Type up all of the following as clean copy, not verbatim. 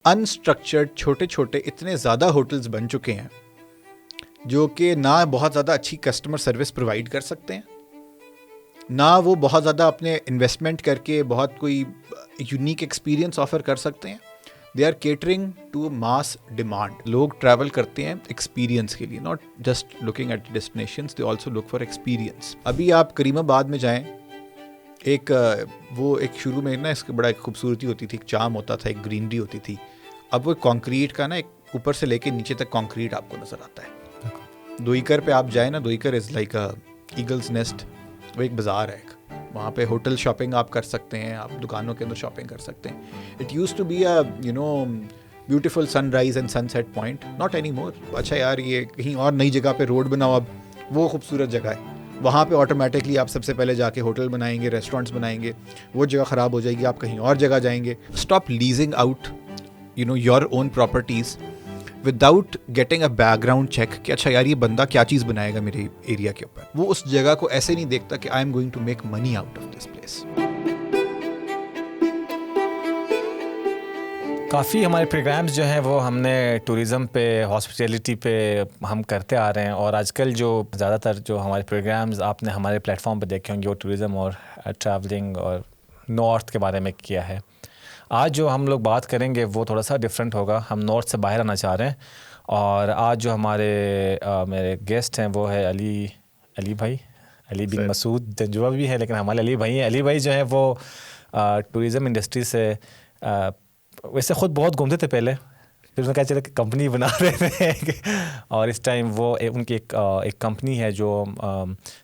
Unstructured छोटे छोटे इतने ज़्यादा होटल्स बन चुके हैं जो कि ना बहुत ज़्यादा अच्छी कस्टमर सर्विस प्रोवाइड कर सकते हैं, ना वो बहुत ज़्यादा अपने इन्वेस्टमेंट करके बहुत कोई यूनिक एक्सपीरियंस ऑफर कर सकते हैं। They are catering to mass demand. लोग ट्रैवल करते हैं एक्सपीरियंस के लिए, not just looking at destinations, they also look for experience. अभी आप करीमाबाद में जाएं, वो एक शुरू में ना इसकी बड़ा एक खूबसूरती होती थी, एक चाम होता था, एक ग्रीनरी होती थी। अब वो कंक्रीट का ना एक ऊपर से लेके नीचे तक कंक्रीट आपको नज़र आता है। दोईकर पे आप जाए ना, Duikar is like a eagle's nest. वो एक बाज़ार है एक, वहाँ पे होटल शॉपिंग आप कर सकते हैं, आप दुकानों के अंदर शॉपिंग कर सकते हैं। It use to be a beautiful sunrise and sunset point, not any more. अच्छा यार, ये कहीं और नई जगह पे रोड बनाओ, अब वो खूबसूरत जगह है, वहाँ पे ऑटोमेटिकली आप सबसे पहले जाके होटल बनाएंगे, रेस्टोरेंट्स बनाएंगे, वो जगह ख़राब हो जाएगी, आप कहीं और जगह जाएंगे। Stop leasing out your own properties without getting a background check कि अच्छा यार ये बंदा क्या चीज़ बनाएगा मेरे एरिया के ऊपर। वो उस जगह को ऐसे नहीं देखता कि I am going to make money out of this place. काफ़ी हमारे प्रोग्राम्स जो हैं वो हमने टूरिज़म पे, हॉस्पिटैलिटी पे हम करते आ रहे हैं, और आजकल जो ज़्यादातर जो हमारे प्रोग्राम्स आपने हमारे प्लेटफॉर्म पे देखे होंगे वो टूरिज़म और ट्रैवलिंग और नॉर्थ के बारे में किया है। आज जो हम लोग बात करेंगे वो थोड़ा सा डिफरेंट होगा। हम नॉर्थ से बाहर आना चाह रहे हैं, और आज जो मेरे गेस्ट हैं वो है अली भाई, अली बिन मसूद जंजुआ भी है, लेकिन हमारे अली भाई हैं। अली भाई जो है वो टूरिज़म इंडस्ट्री से वैसे ख़ुद बहुत घूमते थे पहले, फिर उन्होंने कहा चला कि कंपनी बना रहे थे और इस टाइम वो उनकी एक कंपनी है जो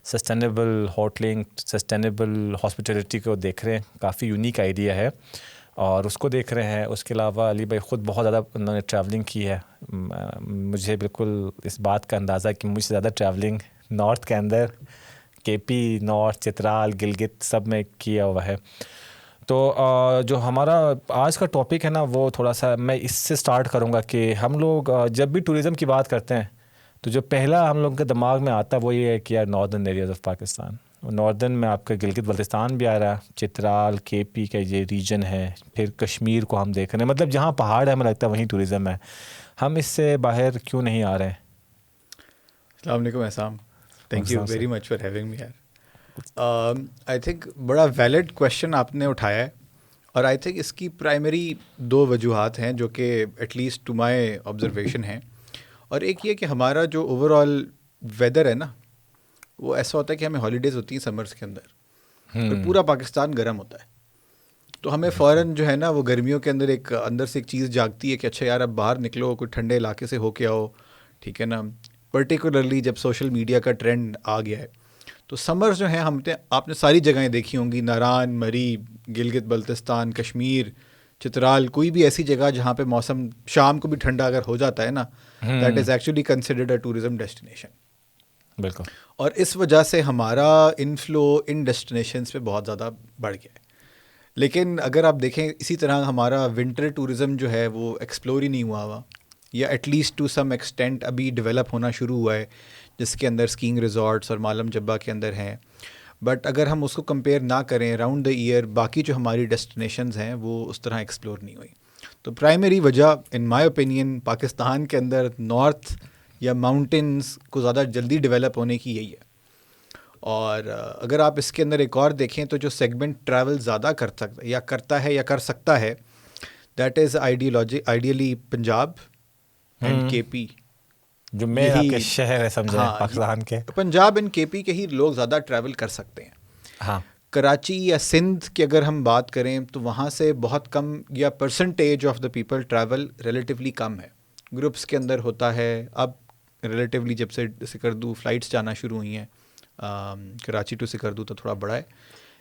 सस्टेनेबल होटलिंग, सस्टेनेबल हॉस्पिटैलिटी को देख रहे हैं। काफ़ी यूनिक आइडिया है और उसको देख रहे हैं। उसके अलावा अली भाई ख़ुद बहुत ज़्यादा उन्होंने ट्रैवलिंग की है। मुझे बिल्कुल इस बात का अंदाज़ा कि मुझसे ज़्यादा ट्रैवलिंग नॉर्थ के अंदर, केपी, नॉर्थ, चित्राल, गिलगित सब में किया हुआ है। तो जो हमारा आज का टॉपिक है ना, वो थोड़ा सा मैं इससे स्टार्ट करूँगा कि हम लोग जब भी टूरिज़म की बात करते हैं तो जो पहला हम लोग के दिमाग में आता है वो ये है कि यार northern areas of Pakistan. Northern में आपका गिलगित बल्तिस्तान भी आ रहा है, चित्राल, केपी का ये रीजन है, फिर कश्मीर को हम देख रहे हैं। मतलब जहाँ पहाड़ है हमें लगता है वहीं टूरिज़म है। हम इससे बाहर क्यों नहीं आ रहे हैं? अस्सलाम वालेकुम एहसान, thank you very much for having me यार। आई थिंक बड़ा वैलिड क्वेश्चन आपने उठाया है, और आई थिंक इसकी प्राइमरी दो वजूहात हैं जो कि एटलीस्ट टू माय ऑब्जर्वेशन हैं। और एक ये कि हमारा जो ओवरऑल वेदर है ना, वो ऐसा होता है कि हमें हॉलीडेज़ होती हैं समर्स के अंदर और पूरा पाकिस्तान गर्म होता है, तो हमें फ़ौरन जो है ना वो गर्मियों के अंदर एक अंदर से एक चीज़ जागती है कि अच्छा यार अब बाहर निकलो, कोई ठंडे इलाके से होके आओ, ठीक है ना। पर्टिकुलरली जब सोशल मीडिया का ट्रेंड आ गया है, तो समर्स जो हैं आपने सारी जगहें देखी होंगी, नारान, मरी, गिलगित बल्तिस्तान, कश्मीर, चित्राल, कोई भी ऐसी जगह जहाँ पे मौसम शाम को भी ठंडा अगर हो जाता है ना, that is actually considered a tourism destination. बिल्कुल। और इस वजह से हमारा इनफ्लो इन डेस्टिनेशंस पे बहुत ज़्यादा बढ़ गया है। लेकिन अगर आप देखें इसी तरह हमारा विंटर टूरिज़म जो है वो एक्सप्लोर ही नहीं हुआ, या एटलीस्ट टू सम एक्सटेंट अभी डेवलप होना शुरू हुआ है, जिसके अंदर स्कीइंग रिजॉर्ट्स और मालम जब्बा के अंदर हैं। बट अगर हम उसको कंपेयर ना करें अराउंड द ईयर, बाकी जो हमारी डेस्टिनेशंस हैं वो उस तरह एक्सप्लोर नहीं हुई। तो प्राइमरी वजह इन माय ओपिनियन पाकिस्तान के अंदर नॉर्थ या माउंटेन्स को ज़्यादा जल्दी डेवलप होने की यही है। और अगर आप इसके अंदर एक और देखें तो जो सेगमेंट ट्रैवल ज़्यादा करता है या कर सकता है, that is ideally Punjab and KP. जो मेन आपके शहर है समझे, हाँ, पाकिस्तान के पंजाब एंड केपी के ही लोग ज़्यादा ट्रैवल कर सकते हैं। हाँ, कराची या सिंध की अगर हम बात करें तो वहाँ से बहुत कम, या percentage of the people travel relatively कम है, ग्रुप्स के अंदर होता है। अब रिलेटिवली जब से सिकरदू फ़्लाइट्स जाना शुरू हुई हैं, कराची टू सिकरदू तो थोड़ा बड़ा है,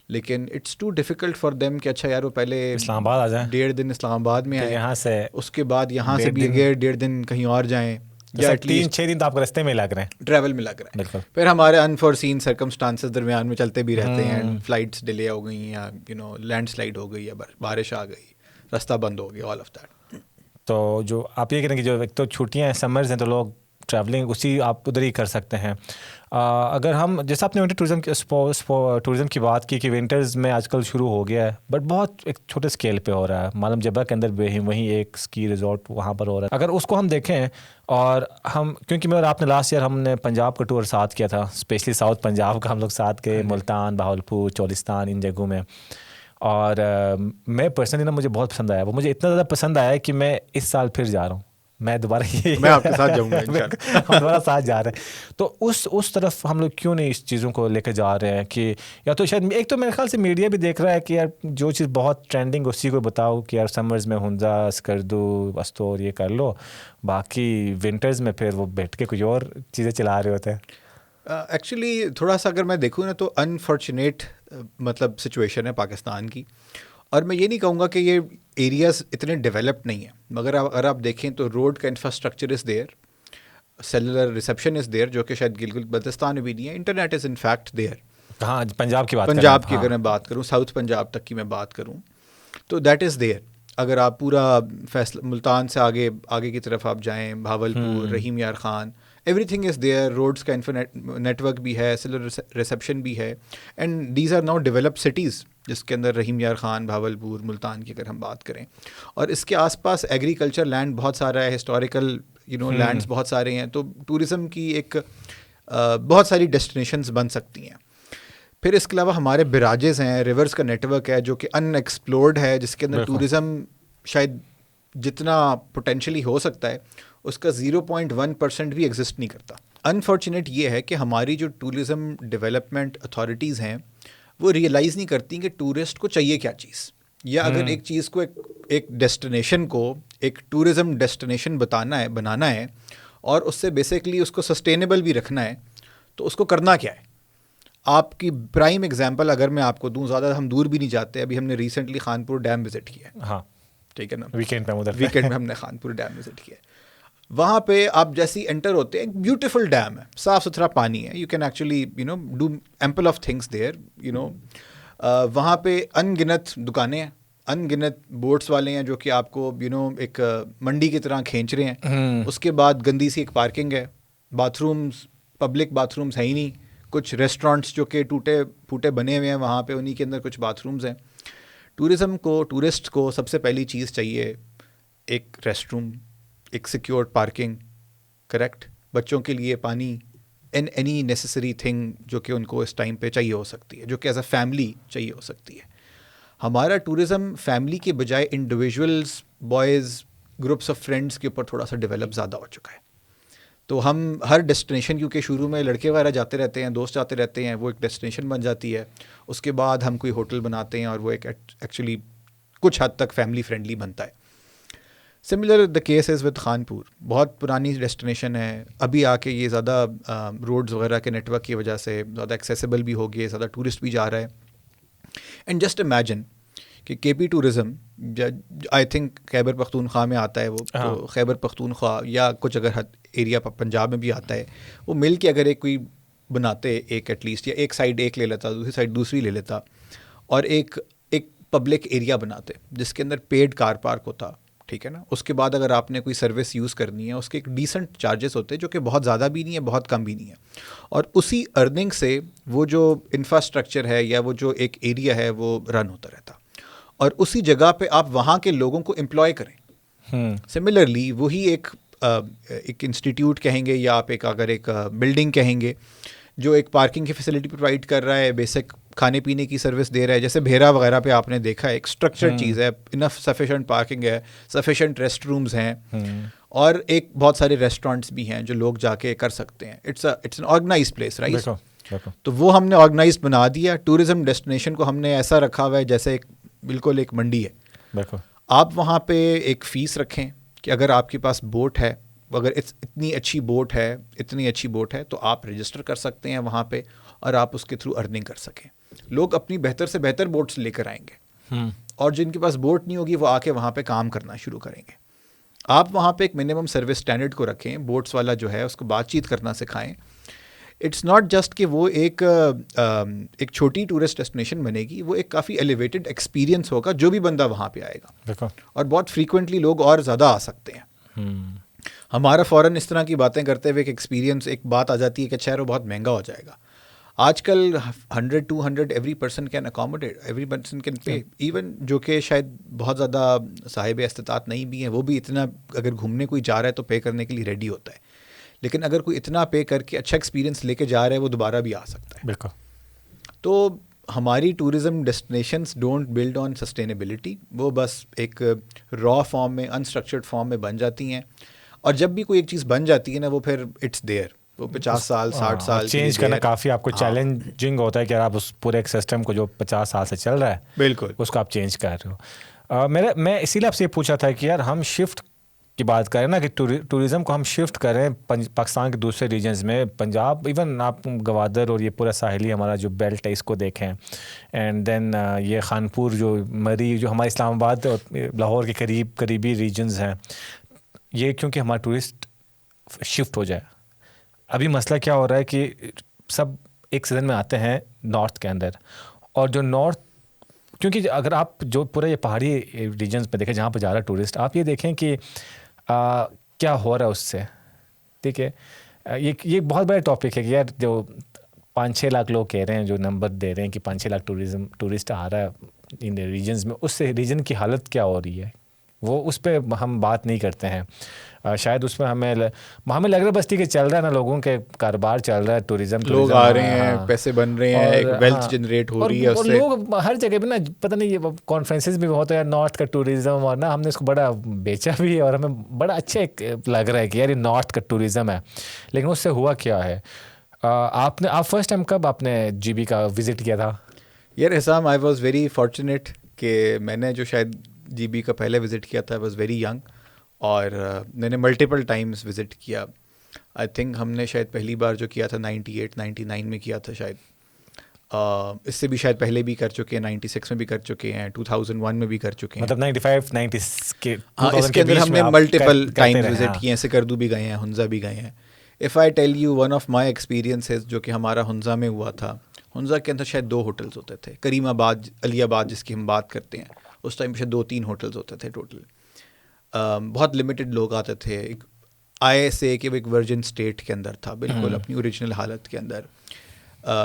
लेकिन it's too difficult for them कि अच्छा यार वो पहले इस्लामाबाद आ जाए, 1.5 दिन इस्लामाबाद में आए, यहाँ से उसके बाद यहाँ से भी 1.5 दिन कहीं और जाएँ, या 3-6 दिन तो आपको रास्ते में लग रहे हैं, ट्रैवल में लग रहा है। बिल्कुल। फिर हमारे अनफोर्सीन सर्कमस्टांसेस दरमियान में चलते भी रहते हैं, फ्लाइट्स डिले हो गई, या लैंडस्लाइड हो गई, या बारिश आ गई, रास्ता बंद हो गया, ऑल ऑफ दैट। तो जो आप ये कह रहे हैं कि जो एक तो छुट्टियाँ समर्स हैं तो लोग ट्रैवलिंग उसी आप उधर ही कर सकते हैं। अगर हम जैसे आपने विंटर टूरिज़म की बात की कि विंटर्स में आजकल शुरू हो गया है, बट बहुत एक छोटे स्केल पे हो रहा है। मालूम जबा के अंदर वहीं एक स्की रिजॉर्ट वहाँ पर हो रहा है। अगर उसको हम देखें और हम, क्योंकि मैं और आपने लास्ट ईयर हमने पंजाब का टूर साथ किया था, स्पेशली साउथ पंजाब का हम लोग साथ गए, मुल्तान, बहावलपुर, चोलिस्तान, इन जगहों में। और मैं पर्सनली ना, मुझे बहुत पसंद आया वो, मुझे इतना ज़्यादा पसंद आया कि मैं इस साल फिर जा रहा हूँ। मैं दोबारा मैं आपके साथ जाऊंगा इंशाल्लाह। हम दोबारा साथ जा रहे हैं। तो उस तरफ हम लोग क्यों नहीं इस चीज़ों को लेकर जा रहे हैं कि या तो शायद एक तो मेरे ख्याल से मीडिया भी देख रहा है कि यार जो चीज़ बहुत ट्रेंडिंग उसी को बताओ कि यार समर्स में हुंजा, स्कर्दू, अस्तोर ये कर लो, बाकी विंटर्स में फिर वो बैठ के कोई और चीज़ें चला रहे होते हैं। एक्चुअली थोड़ा सा अगर मैं देखूँ ना तो अनफॉर्चुनेट मतलब सिचुएशन है पाकिस्तान की। और मैं ये नहीं कहूँगा कि ये एरियाज़ इतने डेवलप्ड नहीं हैं, मगर अगर आप देखें तो रोड का infrastructure is there, cellular reception is there, जो कि शायद गिलगित बल्तिस्तान में भी नहीं है। Internet is in fact there. हाँ, पंजाब की बात पंजाब की अगर मैं बात करूँ, साउथ पंजाब तक की मैं बात करूँ, तो दैट इज़ देयर। अगर आप पूरा फैसला मुल्तान से आगे की तरफ आप जाएँ, Bahawalpur, Rahim Yar Khan, everything is there. Roads का नेटवर्क भी है, सेलुलर रिसेप्शन भी है, and these are now developed cities, जिसके अंदर रहीम यार खान, भावलपुर, मुल्तान की अगर हम बात करें। और इसके आसपास एग्रीकल्चर लैंड बहुत सारा है, हिस्टोरिकल लैंड्स बहुत सारे हैं, तो टूरिज़म की एक बहुत सारी डेस्टिनेशंस बन सकती हैं। फिर इसके अलावा हमारे बिराजेस हैं, रिवर्स का नेटवर्क है जो कि अनएक्सप्लोर्ड है, जिसके अंदर टूरिज़म शायद जितना पोटेंशियली हो सकता है उसका 0.1% भी एग्जिस्ट नहीं करता। अनफॉर्चुनेट ये है कि हमारी जो टूरिज़म डेवलपमेंट अथॉरिटीज़ हैं वो रियलाइज़ नहीं करती कि टूरिस्ट को चाहिए क्या चीज़, या अगर एक चीज़ को एक डेस्टिनेशन को एक टूरिज़म डेस्टिनेशन बनाना है और उससे बेसिकली उसको सस्टेनेबल भी रखना है, तो उसको करना क्या है। आपकी प्राइम एग्जांपल अगर मैं आपको दूं, ज़्यादा हम दूर भी नहीं जाते, अभी हमने रिसेंटली खानपुर डैम विज़िट किया है। हाँ, ठीक है ना, वीकेंड में हमने खानपुर डैम विज़िट किया है। वहाँ पे आप जैसे ही एंटर होते हैं, एक ब्यूटीफुल डैम है, साफ़ सुथरा पानी है, you can actually do ample of things there, वहाँ पे अनगिनत दुकानें हैं, अनगिनत बोट्स वाले हैं जो कि आपको एक मंडी की तरह खींच रहे हैं। उसके बाद गंदी सी एक पार्किंग है, बाथरूम्स, पब्लिक बाथरूम्स है ही नहीं, कुछ रेस्टोरेंट्स जो कि टूटे फूटे बने हुए हैं वहाँ पे, उन्हीं के अंदर कुछ बाथरूम्स हैं। टूरिस्ट को सबसे पहली चीज़ चाहिए एक रेस्टरूम, एक सिक्योर्ड पार्किंग, करेक्ट, बच्चों के लिए पानी, एंड एनी नेसेसरी थिंग जो कि उनको इस टाइम पे चाहिए हो सकती है, जो कि एज अ फैमिली चाहिए हो सकती है। हमारा टूरिज़म फैमिली के बजाय individuals, boys, groups of friends के ऊपर थोड़ा सा डेवलप ज़्यादा हो चुका है। तो हम हर डेस्टिनेशन, क्योंकि शुरू में लड़के वगैरह जाते रहते हैं, दोस्त जाते रहते हैं, वो एक डेस्टिनेशन बन जाती है, उसके बाद हम कोई होटल बनाते हैं और वो एक एक्चुअली कुछ हद तक फैमिली फ्रेंडली बनता है। Similar the case is with Khanpur, बहुत पुरानी डेस्टिनेशन है, अभी आके ये ज़्यादा रोड्स वगैरह के नेटवर्क की वजह से ज़्यादा एक्सेसिबल भी हो गई, ज़्यादा टूरिस्ट भी जा रहा है। एंड जस्ट इमेजिन कि KP tourism I think Khyber Pakhtunkhwa में आता है वो, तो खैबर पख्तूनख्वा या कुछ अगर एरिया पंजाब में भी आता है, वो मिल के अगर एक कोई बनाते एक एटलीस्ट, या एक साइड एक ले लेता, दूसरी साइड दूसरी ले लेता, और एक पब्लिक एरिया बनाते जिसके अंदर पेड कार पार्क होता, ठीक है ना। उसके बाद अगर आपने कोई सर्विस यूज़ करनी है, उसके एक डिसेंट चार्जेस होते हैं जो कि बहुत ज़्यादा भी नहीं है, बहुत कम भी नहीं है, और उसी अर्निंग से वो जो इंफ्रास्ट्रक्चर है या वो जो एक एरिया है वो रन होता रहता, और उसी जगह पे आप वहाँ के लोगों को एम्प्लॉय करें। सिमिलरली वही एक इंस्टीट्यूट कहेंगे, या आप अगर एक बिल्डिंग कहेंगे जो एक पार्किंग की फैसिलिटी प्रोवाइड कर रहा है, बेसिक खाने पीने की सर्विस दे रहा है, जैसे भेरा वगैरह पे आपने देखा है, एक स्ट्रक्चर्ड चीज़ है, इनफ सफिशेंट पार्किंग है, सफिशेंट रेस्ट रूम्स हैं, और एक बहुत सारे रेस्टोरेंट्स भी हैं जो लोग जाके कर सकते हैं। It's an organise place, right. तो वो हमने ऑर्गेनाइज बना दिया, टूरिज्म डेस्टिनेशन को हमने ऐसा रखा हुआ है जैसे बिल्कुल एक मंडी है। आप वहाँ पे एक फ़ीस रखें कि अगर आपके पास बोट है, अगर इतनी अच्छी बोट है तो आप रजिस्टर कर सकते हैं वहाँ पे, और आप उसके थ्रू अर्निंग कर सकें। लोग अपनी बेहतर से बेहतर बोट्स लेकर आएंगे, और जिनके पास बोट नहीं होगी वो आके वहाँ पे काम करना शुरू करेंगे। आप वहाँ पे एक मिनिमम सर्विस स्टैंडर्ड को रखें, बोट्स वाला जो है उसको बातचीत करना सिखाएं। इट्स नॉट जस्ट कि वो एक छोटी टूरिस्ट डेस्टिनेशन बनेगी, वो एक काफ़ी एलिवेटेड एक्सपीरियंस होगा जो भी बंदा वहाँ पे आएगा, और बहुत फ्रीक्वेंटली लोग और ज़्यादा आ सकते हैं। हमारा फ़ौरन इस तरह की बातें करते हुए एक एक्सपीरियंस, एक बात आ जाती है कि अच्छा वो बहुत महंगा हो जाएगा। आजकल 100-200 every person can accommodate, every person can pay, even जो कि शायद बहुत ज़्यादा साहिब इस्तिताअत नहीं भी हैं, वो भी इतना अगर घूमने कोई जा रहा है तो पे करने के लिए रेडी होता है। लेकिन अगर कोई इतना पे करके अच्छा एक्सपीरियंस लेके जा रहा है वो दोबारा भी आ सकता है। बिल्कुल। तो हमारी tourism destinations don't build on sustainability, वो बस एक रॉ फॉर्म में, अनस्ट्रक्चर्ड फॉर्म में बन जाती हैं। और जब भी कोई एक चीज़ बन जाती है ना, वो फिर इट्स देयर, वो 50 साल 60 साल चेंज करना काफ़ी आपको चैलेंजिंग होता है कि आप उस पूरे एक सिस्टम को जो 50 साल से चल रहा है, बिल्कुल, उसको आप चेंज कर रहे हो। मैं इसीलिए आपसे ये पूछा था कि यार हम शिफ्ट की बात करें ना, कि टूरिज़्म को हम शिफ्ट करें पाकिस्तान के दूसरे रीजन्स में, पंजाब, इवन आप गवादर और ये पूरा साहिली हमारा जो बेल्ट है इसको देखें, एंड देन ये खानपुर जो मरी जो हमारे इस्लामाबाद और लाहौर के करीबी रीजन्स हैं, ये क्योंकि हमारा टूरिस्ट शिफ्ट हो जाए। अभी मसला क्या हो रहा है कि सब एक सीज़न में आते हैं नॉर्थ के अंदर, और जो नॉर्थ, क्योंकि अगर आप जो पूरा ये पहाड़ी रीजन्स में देखें जहाँ पर जा रहा है टूरिस्ट, आप ये देखें कि क्या हो रहा है उससे, ठीक है। ये बहुत बड़ा टॉपिक है कि यार जो 5-6 लाख लोग कह रहे हैं, जो नंबर दे रहे हैं कि 5-6 लाख टूरिस्ट आ रहा है इन रीजन्स में, उससे रीजन की हालत क्या हो रही है, वो उस पर हम बात नहीं करते हैं। शायद उसमें हमें लग रहा है बस ठीक है, चल रहा है ना, लोगों के कारोबार चल रहा है, टूरिज्म लोग आ रहे हैं, पैसे बन रहे हैं, एक वेल्थ जनरेट हो रही है और उससे। लोग हर जगह पे ना, पता नहीं, ये कॉन्फ्रेंसेस भी बहुत है नॉर्थ का टूरिज्म, और ना हमने इसको बड़ा बेचा भी है, और हमें बड़ा अच्छा लग रहा है कि यार ये नॉर्थ का टूरिज्म है, लेकिन उससे हुआ क्या है? आप फर्स्ट टाइम कब आपने GB का विजिट किया था? यार Hisam, I was very fortunate कि मैंने जो शायद GB का पहले विज़िट किया था, आई वॉज वेरी यंग, और मैंने मल्टीपल टाइम्स विज़िट किया। आई थिंक हमने शायद पहली बार जो किया था 98-99 में किया था शायद, इससे भी शायद पहले भी कर चुके हैं, 96 में भी कर चुके हैं, 2001 में भी कर चुके हैं, मतलब 95-90 के, हाँ, इसके अंदर हमने मल्टीपल टाइम्स विज़िट किए हैं। सिकरदू भी गए हैं, हुंजा भी गए हैं। If I tell you one of my experiences जो कि हमारा हुंजा में हुआ था, हुंजा के अंदर शायद 2 होटल्स होते थे, करीमाबाद, अलियाबाद जिसकी हम बात करते हैं, उस टाइम पे शायद 2-3 होटल्स होते थे टोटल। बहुत लिमिटेड लोग आते थे, एक आए से कि वो एक वर्जिन स्टेट के अंदर था, बिल्कुल अपनी ओरिजिनल हालत के अंदर।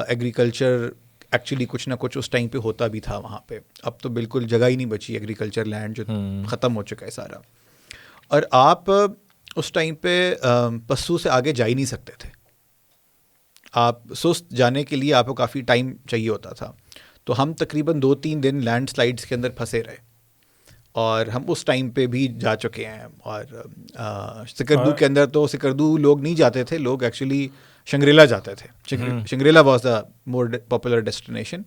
एग्रीकल्चर एक्चुअली कुछ ना कुछ उस टाइम पे होता भी था वहाँ पे, अब तो बिल्कुल जगह ही नहीं बची, एग्रीकल्चर लैंड जो ख़त्म हो चुका है सारा। और आप उस टाइम पे पस्सू से आगे जा ही नहीं सकते थे, आप सुस्त जाने के लिए आपको काफ़ी टाइम चाहिए होता था। तो हम तकरीबन 2-3 दिन लैंडस्लाइड्स के अंदर फंसे रहे, और हम उस टाइम पे भी जा चुके हैं। और सिकरदू के अंदर तो सिकरदू लोग नहीं जाते थे, लोग एक्चुअली शंग्रीला जाते थे। Shangrila was the more popular destination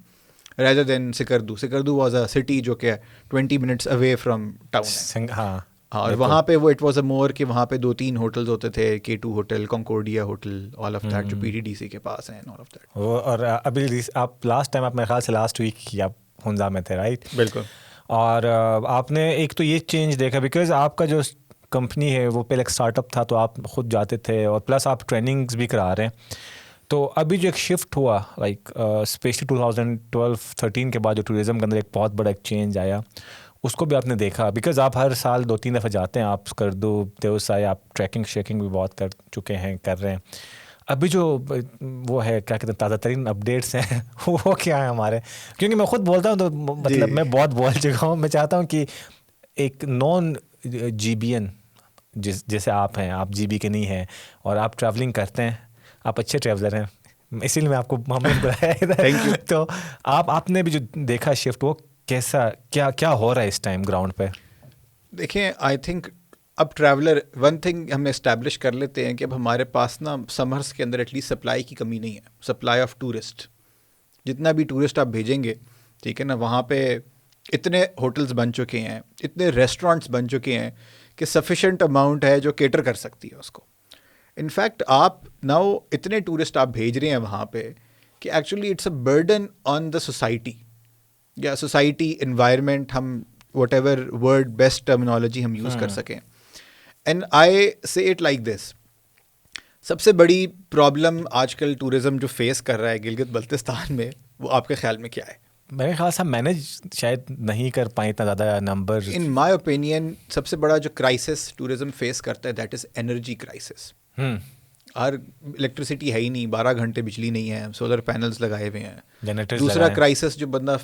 rather than Skardu. Skardu was a city जो कि 20 मिनट्स अवे फ्रॉम टाउन। हाँ, और वहाँ पे वो इट वॉज अ मोर कि वहाँ पे 2-3 होटल्स होते थे, K2 hotel, Concordia hotel, all of that जो PDDC के पास हैं, ऑल ऑफ दैट। वो और अभी आप लास्ट टाइम, आप मेरे ख्याल से लास्ट वीक ही आप हुंजा में थे, राइट? बिल्कुल। और आपने एक तो ये चेंज देखा, बिकॉज आपका जो कंपनी है वो पहले एक स्टार्टअप था, तो आप खुद जाते थे, और प्लस आप ट्रेनिंग्स भी करा रहे हैं। तो अभी जो एक शिफ्ट हुआ, लाइक स्पेशली 2012-13 के बाद जो टूरिज़्म के अंदर एक बहुत बड़ा एक चेंज आया, उसको भी आपने देखा, बिकॉज आप हर साल 2-3 दफ़ा जाते हैं, आप स्कर्दू, देवसाई, आप ट्रैकिंग शेकिंग भी बहुत कर चुके हैं, कर रहे हैं। अभी जो वो है, क्या कहते हैं, ताज़ा तरीन अपडेट्स हैं वो क्या है हमारे? क्योंकि मैं खुद बोलता हूँ तो मतलब मैं बहुत बोल चुका हूँ, मैं चाहता हूँ कि एक नॉन GBN जैसे आप हैं, आप GB के नहीं हैं, और आप ट्रैवलिंग करते हैं, आप अच्छे ट्रैवलर हैं, इसीलिए मैं आपको हमने बुलाया इधर। Thank you. तो आपने भी जो देखा शिफ्ट, वो कैसा, क्या हो रहा है इस टाइम ग्राउंड पे? देखें, आई थिंक अब ट्रैवलर, वन थिंग हम इस्टेब्लिश कर लेते हैं कि अब हमारे पास ना समर्स के अंदर एटलीस्ट सप्लाई की कमी नहीं है, सप्लाई ऑफ टूरिस्ट। जितना भी टूरिस्ट आप भेजेंगे, ठीक है ना, वहाँ पे इतने होटल्स बन चुके हैं, इतने रेस्टोरेंट्स बन चुके हैं कि सफिशेंट अमाउंट है जो केटर कर सकती है उसको। इनफैक्ट आप नाउ इतने टूरिस्ट आप भेज रहे हैं वहाँ पे कि actually it's a burden on the society, या सोसाइटी, एनवायरनमेंट, हम what ever word best terminology हम यूज़ कर सकें। एंड आई से इट लाइक दिस, सबसे बड़ी प्रॉब्लम आजकल टूरिज़्म जो फेस कर रहा है गिलगित बल्तिस्तान में, वो आपके ख्याल में क्या है? मेरे ख्याल से मैनेज शायद नहीं कर पाए इतना ज़्यादा नंबर। इन माय ओपिनियन सबसे बड़ा जो क्राइसिस टूरिज्म फेस करता है that is energy crisis. Her electricity है ही नहीं, 12 घंटे बिजली नहीं है, सोलर पैनल्स लगाए हुए हैं। जनरेटर्स दूसरा क्राइसिस जो बंदा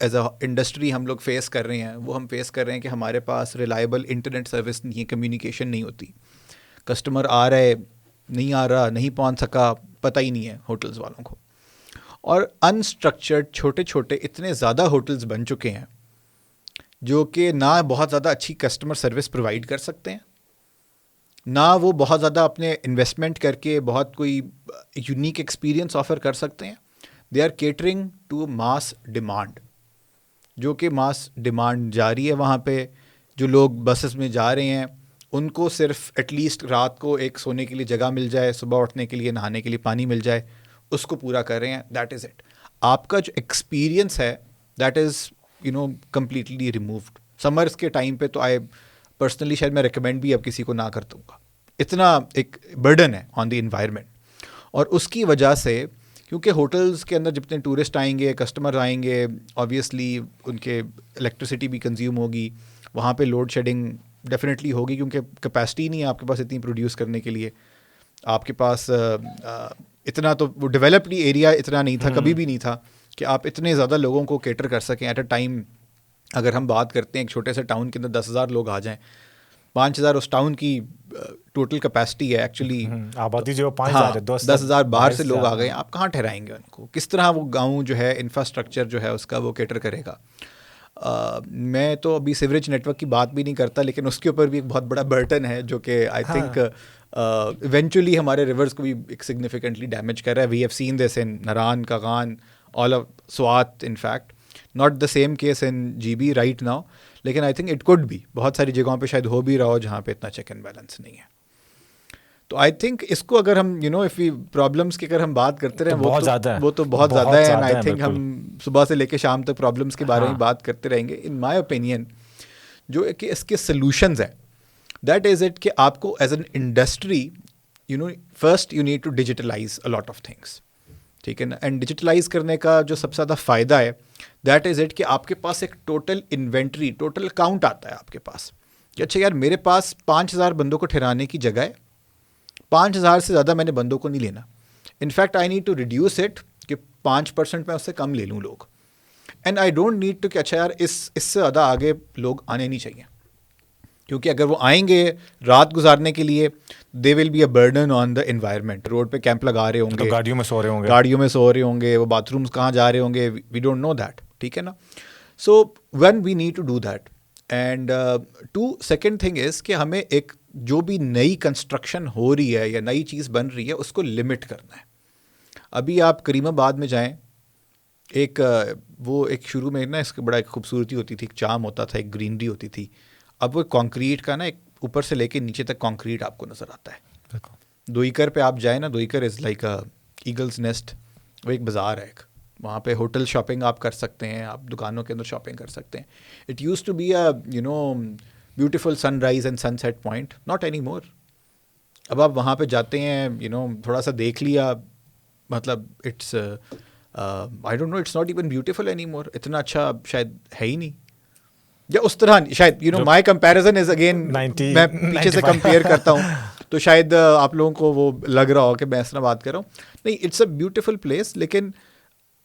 एज अ इंडस्ट्री हम लोग फेस कर रहे हैं वो हम फेस कर रहे हैं कि हमारे पास रिलायबल इंटरनेट सर्विस नहीं है, कम्युनिकेशन नहीं होती। कस्टमर आ रहा है, नहीं आ रहा, नहीं पहुंच सका, पता ही नहीं है होटल्स वालों को। और अनस्ट्रक्चर्ड छोटे छोटे इतने ज़्यादा होटल्स बन चुके हैं जो कि ना बहुत ज़्यादा अच्छी कस्टमर सर्विस प्रोवाइड कर सकते हैं, ना वो बहुत ज़्यादा अपने इन्वेस्टमेंट करके बहुत कोई यूनिक एक्सपीरियंस ऑफर कर सकते हैं। They are catering to mass demand, जो कि मास डिमांड जारी है वहाँ पे। जो लोग बसेस में जा रहे हैं उनको सिर्फ एटलीस्ट रात को एक सोने के लिए जगह मिल जाए, सुबह उठने के लिए नहाने के लिए पानी मिल जाए, उसको पूरा कर रहे हैं। That is it. आपका जो एक्सपीरियंस है that is completely removed. Summers के टाइम पे तो आई पर्सनली शायद मैं रिकमेंड भी अब किसी को ना कर दूँगा, इतना एक बर्डन है ऑन द इन्वायरमेंट। और उसकी वजह से क्योंकि होटल्स के अंदर जितने टूरिस्ट आएंगे, कस्टमर आएंगे, ऑब्वियसली उनके इलेक्ट्रिसिटी भी कंज्यूम होगी, वहाँ पे लोड शेडिंग डेफिनेटली होगी क्योंकि कैपेसिटी नहीं है आपके पास इतनी प्रोड्यूस करने के लिए। आपके पास इतना तो वो डेवलप्ड एरिया इतना नहीं था, कभी भी नहीं था कि आप इतने ज़्यादा लोगों को केटर कर सकें एट अ टाइम। अगर हम बात करते हैं एक छोटे से टाउन के अंदर 10,000 लोग आ जाएं, 5,000 उस टाउन की टोटल कैपेसिटी है एक्चुअली, आबादी जो 5,000 हाँ, है, 10,000 बाहर से लोग आ गए, आप कहाँ ठहराएंगे उनको? किस तरह वो गांव जो है इंफ्रास्ट्रक्चर जो है उसका वो केटर करेगा? मैं तो अभी सीवरेज नेटवर्क की बात भी नहीं करता, लेकिन उसके ऊपर भी एक बहुत बड़ा बर्टन है जो कि आई थिंक इवेंचुअली हमारे रिवर्स को भी एक सिग्निफिकेंटली डैमेज कर रहा है। We have seen this in Naran, Kaghan, all of Swat, in fact not the same case in GB right now, लेकिन आई थिंक इट कुड भी, बहुत सारी जगहों पे शायद हो भी रहा हो जहाँ पे इतना चेक एंड बैलेंस नहीं है। तो आई थिंक इसको अगर हम इफ़ वी प्रॉब्लम्स की अगर हम बात करते रहे, बहुत ज़्यादा है, वो तो बहुत ज़्यादा है। एंड आई थिंक बिल्कुल। हम सुबह से लेकर शाम तक प्रॉब्लम्स के बारे में बात करते रहेंगे। इन माय ओपिनियन जो कि इसके सॉल्यूशंस है दैट इज़ इट कि आपको as an industry first you need to digitalize a lot of things, ठीक है ना। एंड डिजिटलाइज करने का जो सबसे ज़्यादा फ़ायदा है दैट इज़ इट कि आपके पास एक टोटल इन्वेंट्री, टोटल अकाउंट आता है आपके पास कि अच्छा यार मेरे पास 5,000 बंदों को ठहराने की जगह है, 5,000 से ज़्यादा मैंने बंदों को नहीं लेना। In fact I need to reduce it कि 5% मैं उससे कम ले लूँ लोग। And I don't need to कि अच्छा यार इससे ज़्यादा आगे लोग आने नहीं चाहिए, क्योंकि अगर वो आएंगे रात गुजारने के लिए they will be a burden on the environment. Road पे कैंप लगा रहे होंगे, तो गाड़ियों में सो रहे होंगे, वो बाथरूम्स कहाँ जा रहे होंगे, वी डोंट नो दैट, ठीक है ना। So when we need to do that. And two second thing is कि हमें एक जो भी नई कंस्ट्रक्शन हो रही है या नई चीज़ बन रही है उसको लिमिट करना है। अभी आप करीमाबाद में जाएं, वो एक शुरू में ना इसकी बड़ा एक खूबसूरती होती थी, एक चाम होता था, एक ग्रीनरी होती थी। अब वो कंक्रीट का ना एक ऊपर से लेके नीचे तक कंक्रीट आपको नज़र आता है। दोईकर पे आप जाए ना, Duikar is like a eagle's nest. वो एक बाज़ार है एक, वहाँ पे होटल शॉपिंग आप कर सकते हैं, आप दुकानों के अंदर शॉपिंग कर सकते हैं। It use to be a beautiful sunrise and sunset point, not any more. अब आप वहाँ पे जाते हैं, थोड़ा सा देख लिया, मतलब it's I don't know, it's not even beautiful any more. इतना अच्छा शायद है ही नहीं, या उस तरह शायद माई कंपैरिजन इज अगेन, मैं पीछे से कंपेयर करता हूँ तो शायद आप लोगों को वो लग रहा हो कि मैं इस तरह बात कर रहा हूँ। नहीं, इट्स अ ब्यूटीफुल प्लेस, लेकिन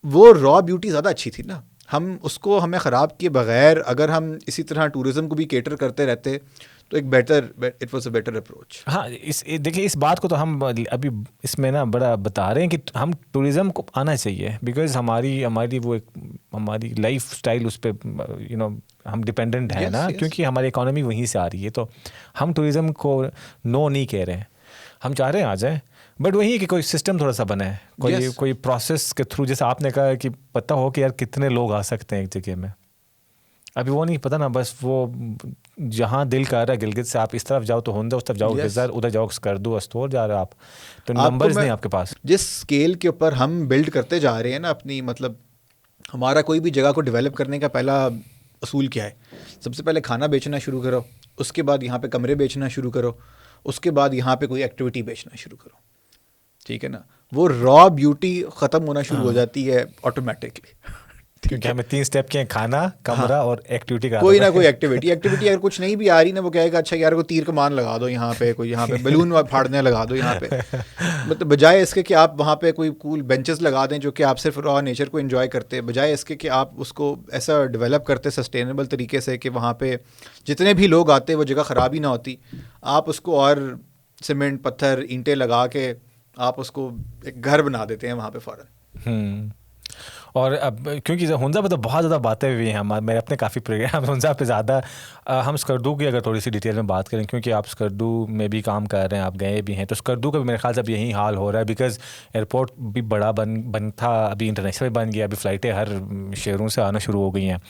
वो रॉ ब्यूटी ज़्यादा अच्छी थी ना। हमें ख़राब किए बगैर अगर हम इसी तरह टूरिज़्म को भी केटर करते रहते तो it was a better approach. हाँ, देखिए इस बात को तो हम अभी इसमें ना बड़ा बता रहे हैं कि हम टूरिज़्म को आना चाहिए, बिकॉज हमारी लाइफ स्टाइल उस पर हम डिपेंडेंट है ना, क्योंकि हमारी इकोनॉमी वहीं से आ रही है। तो हम टूरिज़्म को नो नहीं कह रहे हैं, हम चाह रहे हैं आ जाए, बट वही है कि कोई सिस्टम थोड़ा सा बना है, कोई प्रोसेस के थ्रू, जैसे आपने कहा कि पता हो कि यार कितने लोग आ सकते हैं एक जगह में। अभी वो नहीं पता ना, बस वो जहाँ दिल कर रहा है, गिलगित से आप इस तरफ जाओ तो होंदा, उस तरफ जाओ गिरजार, उधर जाओ स्कर्दू, अस्तोर जा रहे हो आप, तो नंबर्स नहीं आपके पास। जिस स्केल के ऊपर हम बिल्ड करते जा रहे हैं ना अपनी, मतलब हमारा कोई भी जगह को डेवलप करने का पहला असूल क्या है? सबसे पहले खाना बेचना शुरू करो, उसके बाद यहाँ पे कमरे बेचना शुरू करो, उसके बाद यहाँ पे कोई एक्टिविटी बेचना शुरू करो, ठीक है ना। वो रॉ ब्यूटी ख़त्म होना शुरू हो जाती है ऑटोमेटिकली, क्योंकि हमें 3 स्टेप के हैं, खाना, कमरा और एक्टिविटी का कोई ना कोई एक्टिविटी अगर कुछ नहीं भी आ रही ना, वो कहेगा अच्छा यार को तीर कमान लगा दो यहाँ पे, कोई यहाँ पे बैलून फाड़ने लगा दो यहाँ पे। मतलब बजाय इसके कि आप वहाँ पे कोई कूल बेंचेस लगा दें जो कि आप सिर्फ रॉ नेचर को एंजॉय करते हैं, बजाय इसके कि आप उसको ऐसा डेवलप करते सस्टेनेबल तरीके से कि वहाँ पे जितने भी लोग आते वो जगह ख़राब ही ना होती, आप उसको और सीमेंट पत्थर ईंटें लगा के आप उसको एक घर बना देते हैं वहाँ पे फ़ौरन। और अब क्योंकि हुंजा पे तो बहुत ज़्यादा बातें हुई हैं, मेरे अपने काफ़ी प्रोग्राम हुंजा पे ज़्यादा। हम स्कर्दू की अगर थोड़ी सी डिटेल में बात करें, क्योंकि आप स्कर्दू में भी काम कर रहे हैं, आप गए भी हैं, तो स्कर्दू का भी मेरे ख्याल से अब यही हाल हो रहा है, बिकॉज़ एयरपोर्ट भी बड़ा बन था, अभी इंटरनेशनल बन गया, अभी फ़्लाइटें हर शहरों से आना शुरू हो गई हैं,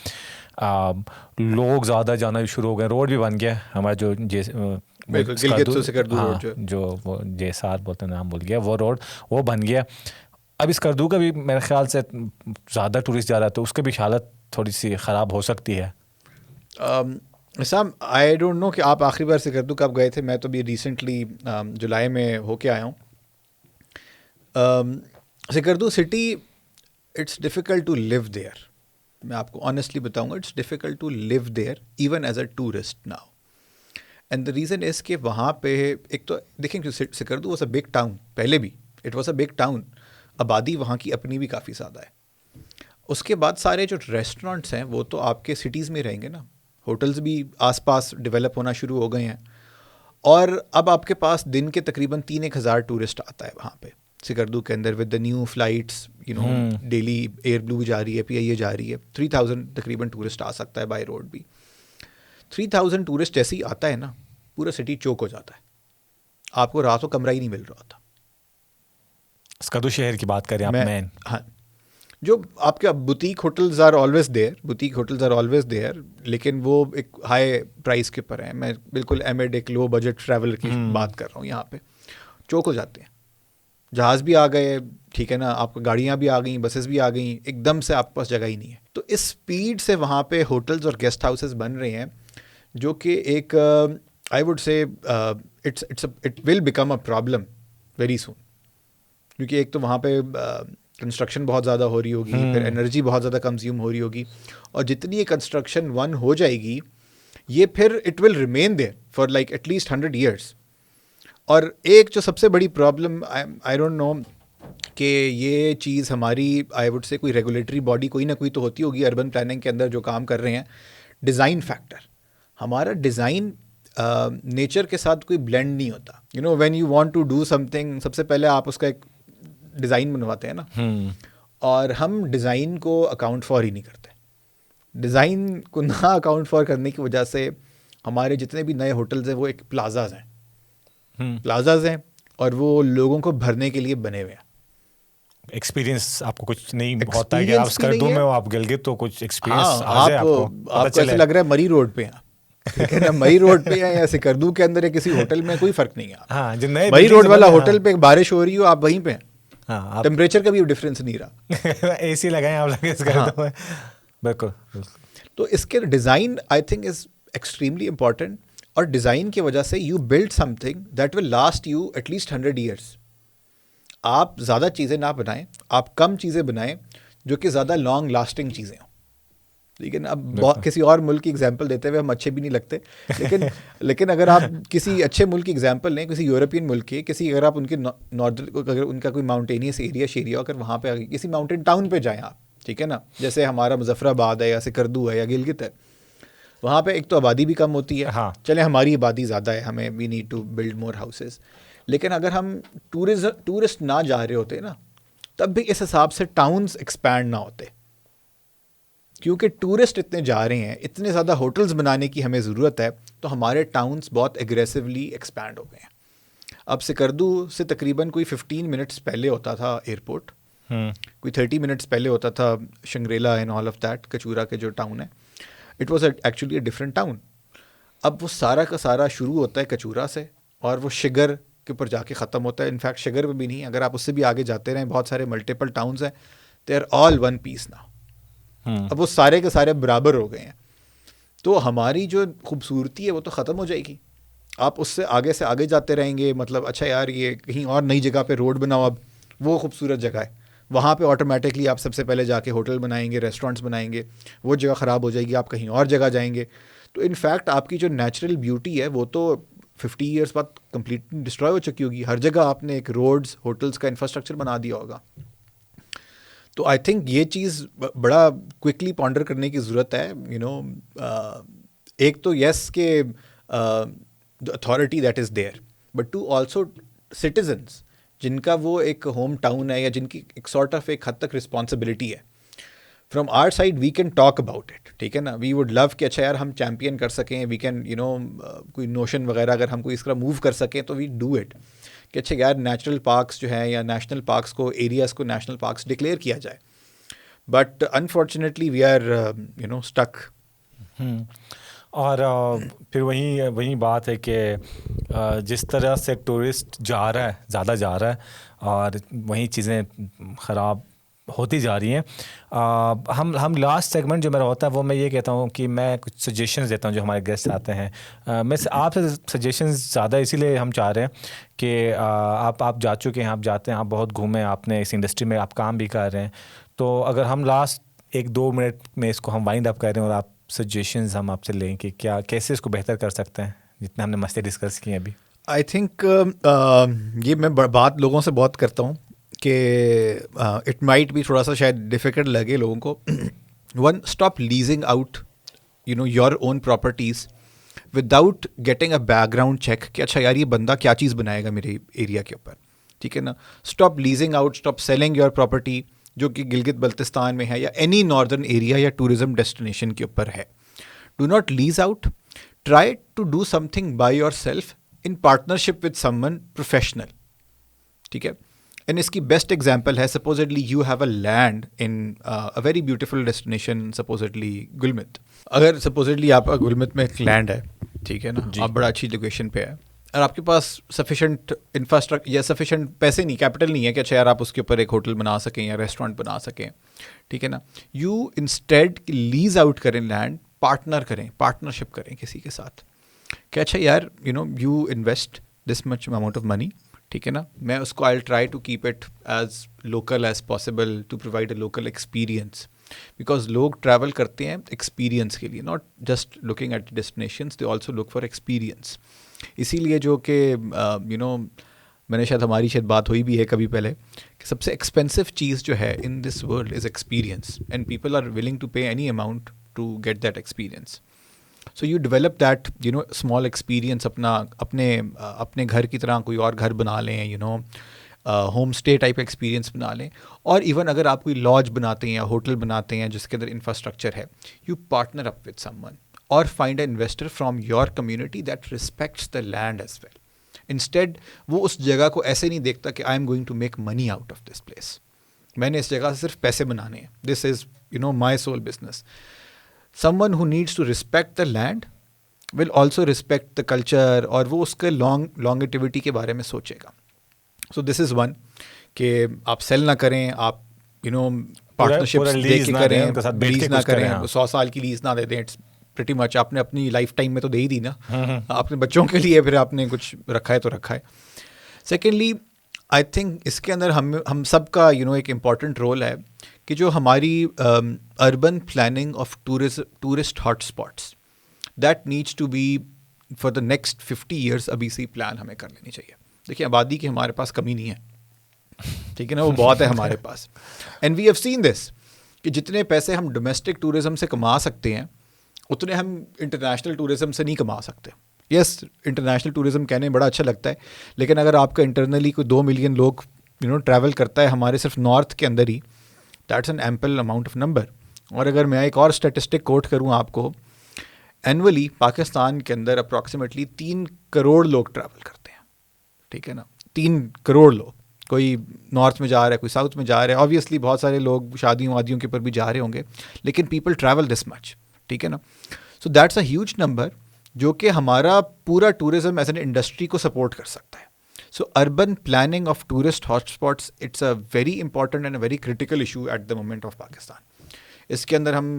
लोग ज़्यादा जाना शुरू हो गए, रोड भी बन गया हमारा जो जो वो J7 बोलते हैं, नाम भूल गया, वो रोड वो बन गया। अब इस स्कर्दू का भी मेरे ख्याल से ज़्यादा टूरिस्ट जा रहा है, तो उसकी भी हालत थोड़ी सी ख़राब हो सकती है। साम आई डोंट नो कि आप आखिरी बार स्कर्दू कब गए थे, मैं तो भी रिसेंटली जुलाई में होके आया हूँ। Skardu city, it's difficult to live there, मैं आपको ऑनेस्टली बताऊँगा, it's difficult to live there even as a tourist now. And the reason is कि वहाँ पे एक तो देखें Skardu was a big town, पहले भी it was a big town, आबादी वहाँ की अपनी भी काफ़ी ज़्यादा है। उसके बाद सारे जो रेस्टोरेंट्स हैं वो तो आपके सिटीज़ में रहेंगे ना, होटल्स भी आसपास डेवलप होना शुरू हो गए हैं, और अब आपके पास दिन के तकरीबन 3-1 हज़ार टूरिस्ट आता है वहाँ पे स्कर्दू के अंदर, with the new flights, you know, daily air blue जा रही है, PIA जा रही है, 3000 तकरीबन टूरिस्ट आ सकता है बाय रोड भी। 3000 टूरिस्ट जैसे ही आता है ना, पूरा सिटी चौक हो जाता है, आपको रात को कमरा ही नहीं मिल रहा होता। स्कर्दू शहर की बात करें आप, मैन, हाँ, जो आपके boutique hotels are always there, लेकिन वो एक हाई प्राइस के ऊपर हैं। मैं बिल्कुल एमिड एक लो बजट ट्रैवलर की बात कर रहा हूँ। यहाँ पे चौक हो जाते हैं, जहाज़ भी आ गए, ठीक है ना, आपको गाड़ियाँ भी आ गई, बसेस भी आ गई, एकदम से आपके पास जगह ही नहीं है। तो इस स्पीड से वहाँ पे होटल्स और गेस्ट हाउसेस बन रहे हैं, जो कि एक आई वुड से it will become a problem very soon, क्योंकि एक तो वहाँ पे कंस्ट्रक्शन बहुत ज़्यादा हो रही होगी, फिर एनर्जी बहुत ज़्यादा कंज्यूम हो रही होगी, और जितनी ये कंस्ट्रक्शन वन हो जाएगी, ये फिर it will remain there for like at least 100 years। और एक जो सबसे बड़ी प्रॉब्लम, आई डोंट नो कि ये चीज़ हमारी, आई वुड से कोई रेगुलेटरी बॉडी कोई ना कोई तो होती होगी अर्बन प्लानिंग के अंदर जो काम कर रहे हैं, डिज़ाइन फैक्टर। हमारा डिज़ाइन नेचर के साथ कोई ब्लेंड नहीं होता। You know, when you want to do something, सबसे पहले आप उसका एक डिज़ाइन बनवाते हैं ना, और हम डिज़ाइन को अकाउंट फॉर ही नहीं करते। डिज़ाइन को ना अकाउंट फॉर करने की वजह से हमारे जितने भी नए होटल्स हैं वो एक प्लाजाज हैं, और वो लोगों को भरने के लिए बने हुए हैं। एक्सपीरियंस आपको कुछ नहीं होता है कि आप स्कर्दू में हो, आप गिलगित तो कुछ एक्सपीरियंस आपको ऐसा लग रहा है मरी रोड पे हैं, ठीक है ना, मई रोड पे है या स्कर्दू के अंदर है, किसी होटल में कोई फर्क नहीं है। हाँ, मई रोड वाला होटल पे बारिश हो रही हो, आप वहीं पे हैं, टेम्परेचर का भी डिफरेंस नहीं रहा। AC लगाएं आप लगे स्कर्दू में, बिल्कुल। तो इसके design I think is extremely important, और डिज़ाइन की वजह से you build something that will last you at least 100 years। आप ज़्यादा चीज़ें ना बनाएं, आप कम चीज़ें बनाएं जो कि ज़्यादा लॉन्ग लास्टिंग चीज़ें हों। लेकिन अब किसी और मुल्क की एग्जांपल देते हुए हम अच्छे भी नहीं लगते, लेकिन अगर आप किसी अच्छे मुल्क की एग्जांपल लें, किसी यूरोपियन मुल्क की, किसी, अगर आप उनके नॉर्दर्न, अगर उनका कोई माउंटेनियस एरिया अगर वहाँ पे किसी माउंटेन टाउन पे जाएं आप, ठीक है ना, जैसे हमारा मुजफ्फराबाद है या स्कर्दू है या गिलगित है, वहाँ पे एक तो आबादी भी कम होती है। हाँ, चले हमारी आबादी ज़्यादा है, हमें we need to build more houses, लेकिन अगर हम टूरिस्ट ना जा रहे होते ना, तब भी इस हिसाब से टाउन्स एक्सपैंड ना होते, क्योंकि टूरिस्ट इतने जा रहे हैं, इतने ज़्यादा होटल्स बनाने की हमें ज़रूरत है, तो हमारे टाउन्स बहुत एग्रेसिवली एक्सपैंड हो गए हैं। अब स्कर्दू से तकरीबन कोई 15 मिनट्स पहले होता था एयरपोर्ट, कोई 30 मिनट्स पहले होता था Shangrila and all of that, Kachura के जो टाउन है, it was actually a different town. अब वो सारा का सारा शुरू होता है कचूरा से, और वो शिगर के ऊपर जाके ख़त्म होता है। इनफैक्ट शिगर पे भी नहीं, अगर आप उससे भी आगे जाते रहें, बहुत सारे मल्टीपल टाउन्स हैं, they are all one piece now. अब वो सारे के सारे बराबर हो गए हैं, तो हमारी जो खूबसूरती है वो तो ख़त्म हो जाएगी। आप उससे से आगे जाते रहेंगे, मतलब अच्छा यार ये कहीं और नई जगह पे रोड बनाओ, अब वो खूबसूरत जगह है, वहाँ पे ऑटोमेटिकली आप सबसे पहले जाके होटल बनाएंगे, रेस्टोरेंट्स बनाएंगे, वो जगह ख़राब हो जाएगी, आप कहीं और जगह जाएंगे। तो इनफैक्ट आपकी जो नेचुरल ब्यूटी है वो तो 50 ईयर्स बाद कंप्लीटली डिस्ट्रॉय हो चुकी होगी। हर जगह आपने एक रोड्स, होटल्स का इंफ्रास्ट्रक्चर बना दिया होगा। तो आई थिंक ये चीज़ बड़ा क्विकली पॉन्डर करने की ज़रूरत है। यू नो, एक तो यस के the authority that is there, but two also citizens जिनका वो एक होम टाउन है या जिनकी एक सॉर्ट ऑफ एक हद तक रिस्पॉन्सिबिलिटी है। From our side we can talk about it, ठीक है ना। वी वुड लव कि अच्छा यार हम चैम्पियन कर सकें, वी कैन यू नो कोई नोशन वगैरह अगर हम कोई इस तरह मूव कर सकें तो वी डू इट कि अच्छा यार नेचुरल पार्क्स जो हैं या नेशनल पार्क्स को, एरियाज़ को नेशनल पार्क्स डिक्लेयर किया जाए। But unfortunately we are you know stuck. और फिर वही बात है कि जिस तरह से टूरिस्ट जा रहा है, ज़्यादा जा रहा है, और वही चीज़ें ख़राब होती जा रही हैं। हम लास्ट सेगमेंट जो मेरा होता है वो मैं ये कहता हूँ कि मैं कुछ सजेशंस देता हूँ जो हमारे गेस्ट आते हैं। मैं आपसे सजेशंस ज़्यादा इसीलिए हम चाह रहे हैं कि आप जा चुके हैं, आप जाते हैं, आप बहुत घूमे, आपने इस इंडस्ट्री में आप काम भी कर रहे हैं। तो अगर हम लास्ट 1-2 मिनट में इसको हम वाइंड अप कर रहे हैं और आप सजेशंस हम आपसे लें कि क्या कैसे इसको बेहतर कर सकते हैं, जितने हमने मस्ती डिस्कस की हैं अभी। आई थिंक ये मैं बात लोगों से बहुत करता हूँ कि इट माइट भी थोड़ा सा शायद डिफ़िकल्ट लगे लोगों को। One, stop leasing out you know your own properties without getting a background check कि अच्छा यार ये बंदा क्या चीज़ बनाएगा मेरे एरिया के ऊपर, ठीक है ना। Stop leasing out, stop selling your property जो कि गिलगित बल्तिस्तान में है या एनी नॉर्दर्न एरिया या टूरिज्म डेस्टिनेशन के ऊपर है। Do not lease out, try to do something by yourself in partnership with someone professional, ठीक है। एंड इसकी बेस्ट एग्जाम्पल है, supposedly you have a land in a very beautiful destination, supposedly Gulmit. अगर supposedly आपका गुलमित में एक land है, ठीक है ना, आप बड़ा अच्छी लोकेशन पे है और आपके पास सफिशेंट इंफ्रास्ट्रक्चर या सफिशेंट पैसे नहीं, कैपिटल नहीं है कि अच्छा यार आप उसके ऊपर एक होटल बना सकें या रेस्टोरेंट बना सकें, ठीक है ना। यू इंस्टेड लीज आउट करें लैंड, पार्टनर करें, पार्टनरशिप करें किसी के साथ कि अच्छा यार you know you invest this much amount of money, ठीक है ना, मैं उसको I try to keep it as local as possible to provide a local experience. Because लोग ट्रैवल करते हैं एक्सपीरियंस के लिए, not just looking at destinations, they also look for experience. इसीलिए जो कि यू नो मैंने शायद हमारी शायद बात हुई भी है कभी पहले कि सबसे एक्सपेंसिव चीज़ जो है in this world is experience, and people are willing to pay any amount to get that experience. So you develop that you know small experience, अपने घर की तरह कोई और घर बना लें, you know home stay type experience बना लें। और इवन अगर आप कोई लॉज बनाते हैं या होटल बनाते हैं जिसके अंदर इंफ्रास्ट्रक्चर है, you partner up with someone और find a investor from your community that respects the land as well. Instead वो उस जगह को ऐसे नहीं देखता कि I am going to make money out of this place, मैंने इस जगह से सिर्फ पैसे बनाने हैं, this is you know my sole business. Someone who needs to respect the land will also respect the culture और वो उसके longevity के बारे में सोचेगा। So this is one कि आप सेल ना करें, आप you know पार्टनरशिप्स दे के करें, लीज ना करें, 100 साल की लीज ना दे दें। इट्स प्रीटी मच आपने अपनी लाइफ टाइम में तो दे ही दी ना, आपने बच्चों के लिए फिर आपने कुछ रखा है तो रखा है। सेकेंडली आई थिंक इसके अंदर हम सब का यू नो एक इम्पॉर्टेंट रोल है कि जो हमारी urban planning of tourist hot spots that needs to be for the next 50 years अभी से प्लान हमें कर लेनी चाहिए। देखिए आबादी की हमारे पास कमी नहीं है, ठीक है ना, वो बहुत है हमारे पास। And we have seen this कि जितने पैसे हम डोमेस्टिक टूरिज्म से कमा सकते हैं उतने हम इंटरनेशनल टूरिज्म से नहीं कमा सकते। यस, इंटरनेशनल टूरिज्म कहने में बड़ा अच्छा लगता है, लेकिन अगर आपका इंटरनली कोई 2 मिलियन लोग यू नो ट्रैवल करता है हमारे सिर्फ नॉर्थ के अंदर ही, that's an ample amount of number. और अगर मैं एक और स्टैटिस्टिक कोट करूँ आपको, एनुअली पाकिस्तान के अंदर अप्रॉक्सीमेटली 3 करोड़ लोग ट्रैवल करते हैं, ठीक है ना, 3 करोड़ लोग। कोई नॉर्थ में जा रहा है, कोई साउथ में जा रहा है, ऑब्वियसली बहुत सारे लोग शादियों वादियों के ऊपर भी जा रहे होंगे, लेकिन पीपल ट्रैवल दिस मच, ठीक है ना। So that's a huge number जो कि हमारा पूरा टूरिज्म एज एन इंडस्ट्री को सपोर्ट कर सकता है। सो urban planning of tourist hotspots it's a very important and a very critical issue at the moment of Pakistan. इसके अंदर हम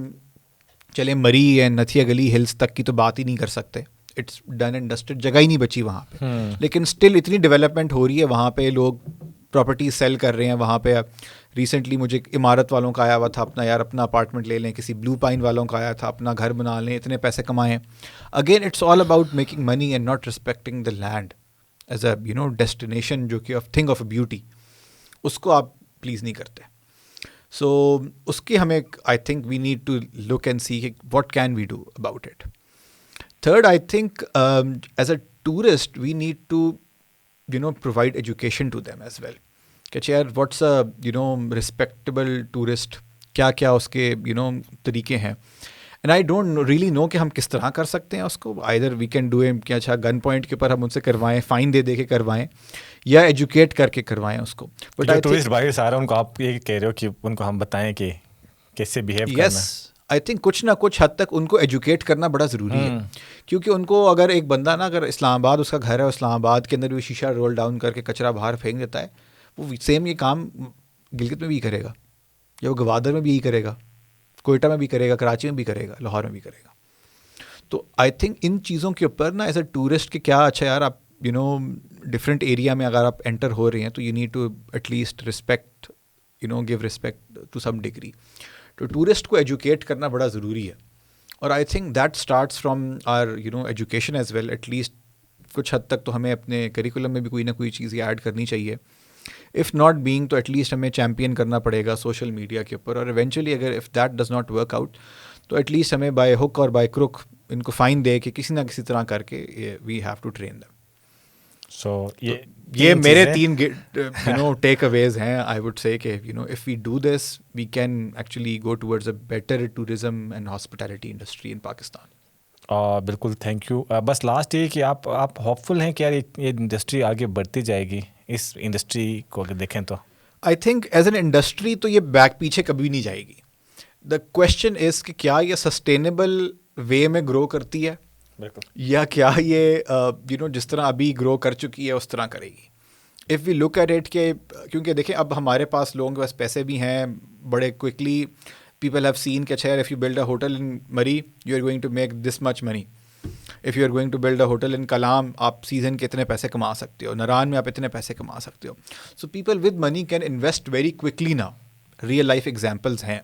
चले मरी या नथिया गली हिल्स तक की तो बात ही नहीं कर सकते, इट्स डन एंड डस्टेड, जगह ही नहीं बची वहाँ पे। लेकिन स्टिल इतनी डेवलपमेंट हो रही है, वहाँ पे लोग प्रॉपर्टी सेल कर रहे हैं, वहाँ पे रिसेंटली मुझे इमारत वालों का आया हुआ था अपना, यार अपना अपार्टमेंट ले लें, किसी ब्लू पाइन वालों का आया था अपना घर बना लें, इतने पैसे कमाएं. Again it's all about making money and not respecting the land as a destination जो कि थिंग ऑफ अ ब्यूटी. उसको आप प्लीज़ नहीं करते. सो उसकी हमें I think we need to look and see what can we do about it. Third, I think as a tourist we need to provide education to them as well. कि यार what's a respectable tourist, क्या क्या उसके तरीके हैं. And I don't really know कि हम किस तरह कर सकते हैं उसको. Either we can do um कि अच्छा गन पॉइंट के ऊपर हम उनसे करवाएं, फ़ाइन दे के करवाएं, या एजुकेट करके करवाएं उसको. बट आई टूरिस्ट भाई सारा उनको आप ये कह रहे हो कि उनको हम बताएं कि कैसे बिहेव करना. यस, आई थिंक कुछ ना कुछ हद तक उनको एजुकेट करना बड़ा ज़रूरी है. क्योंकि उनको अगर एक बंदा ना, अगर इस्लामाबाद उसका घर है, इस्लामाबाद के अंदर भी शीशा रोल डाउन करके कचरा बाहर फेंक देता है, वो सेम ये काम गिलगित में भी करेगा, या वो गवादर में भी यही करेगा, कोयटा में भी करेगा, कराची में भी करेगा, लाहौर में भी करेगा. तो आई थिंक इन चीज़ों के ऊपर ना एज अ टूरिस्ट के क्या अच्छा यार आप डिफरेंट एरिया में अगर आप एंटर हो रहे हैं तो you need to at least respect, give respect to some degree. तो टूरिस्ट को एजुकेट करना बड़ा ज़रूरी है. और I think that starts from our education as well. At least कुछ हद तक तो हमें अपने करिकुलम में भी कोई ना कोई चीज़ ऐड करनी चाहिए. इफ़ नॉट बीइंग तो एटलीस्ट हमें चैम्पियन करना पड़ेगा सोशल मीडिया के ऊपर. और इवेंचुअली अगर if that does not work out तो एटलीस्ट हमें बाय हुक और बाय क्रुक इनको फ़ाइन दे के किसी ना किसी तरह करके we have to train them. So ये मेरे 3 टेक अवेज हैं. आई वुड से कि if we do this we can actually go towards a better tourism and hospitality industry in Pakistan. बिल्कुल, थैंक यू. बस लास्ट ये कि आप होपफुल हैं कि यार ये इंडस्ट्री आगे बढ़ती जाएगी. इस इंडस्ट्री को अगर देखें तो I think as an industry तो ये बैक पीछे कभी नहीं जाएगी. द क्वेश्चन इज़ कि क्या ये सस्टेनेबल वे में ग्रो करती है, या क्या ये जिस तरह अभी ग्रो कर चुकी है उस तरह करेगी. If we look at it के, क्योंकि देखें अब हमारे पास लोगों के पास पैसे भी हैं, बड़े क्विकली पीपल हैव सीन कि अच्छा यार if you build a hotel in Murree you are going to make this much money. If you are going to build a hotel in Kalam आप सीज़न के इतने पैसे कमा सकते हो, नारान में आप इतने पैसे कमा सकते हो. So people with money can invest very quickly now. Real life examples हैं.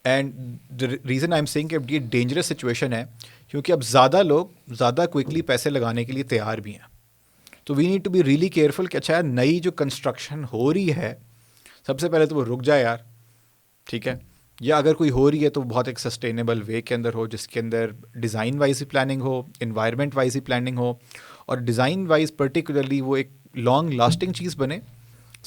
And the reason I am saying कि ये डेंजरस सिचुएशन है क्योंकि अब ज़्यादा लोग ज़्यादा क्विकली पैसे लगाने के लिए तैयार भी हैं. तो we need to be really careful कि अच्छा यार नई जो कंस्ट्रक्शन हो रही है सबसे पहले तो वो रुक जाए यार, ठीक है, या अगर कोई हो रही है तो बहुत एक सस्टेनेबल वे के अंदर हो, जिसके अंदर डिज़ाइन वाइज ही प्लानिंग हो, इन्वायरमेंट वाइज ही प्लानिंग हो, और डिज़ाइन वाइज पर्टिकुलरली वो एक लॉन्ग लास्टिंग चीज़ बने,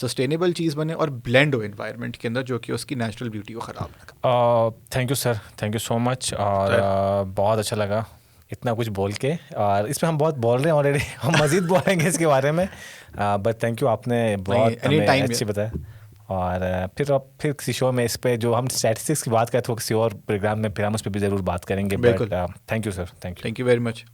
सस्टेनेबल चीज़ बने और ब्लेंड हो इन्वायरमेंट के अंदर, जो कि उसकी नेचुरल ब्यूटी को ख़राब ना करे. Thank you sir, thank you so much. और बहुत अच्छा लगा इतना कुछ बोल के. और इसमें हम बहुत बोल रहे हैं ऑलरेडी, हम मज़ीद बोलेंगे इसके बारे में. बट थैंक यू, आपने बहुत अच्छी बताया. और फिर किसी शो में इस पे जो हम स्टैटिस्टिक्स की बात करते हैं किसी और प्रोग्राम में फिर हम उस पर भी ज़रूर बात करेंगे. But thank you sir, thank you very much.